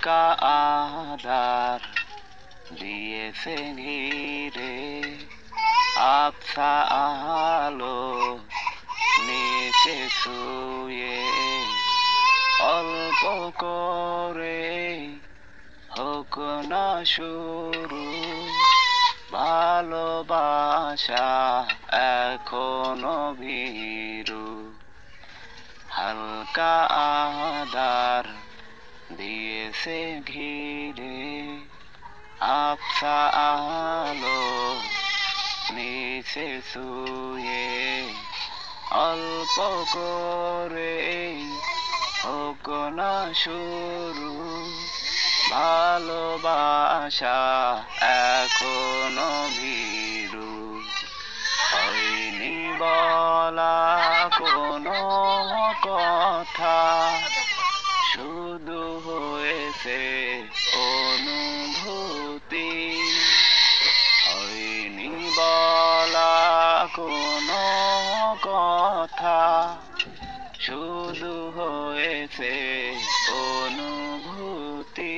হালকা আধার দিয়েছে ঘিরে, আবছা আলো নিচে ছুঁয়ে, অল্প করে হোক না শুরু, ভালোবাসা এখনো ভীরু। হালকা আধার দিয়েছে ঘিরে, আবছা আলো নিচে ছুঁয়ে, অল্প করে হোক না শুরু, ভালোবাসা এখনো ভীরু। হয়নি বলা কোনো কথা, শুধু হয়েছে অনুভূতি। হয়নি বলা কোনো কথা, শুধু হয়েছে অনুভূতি।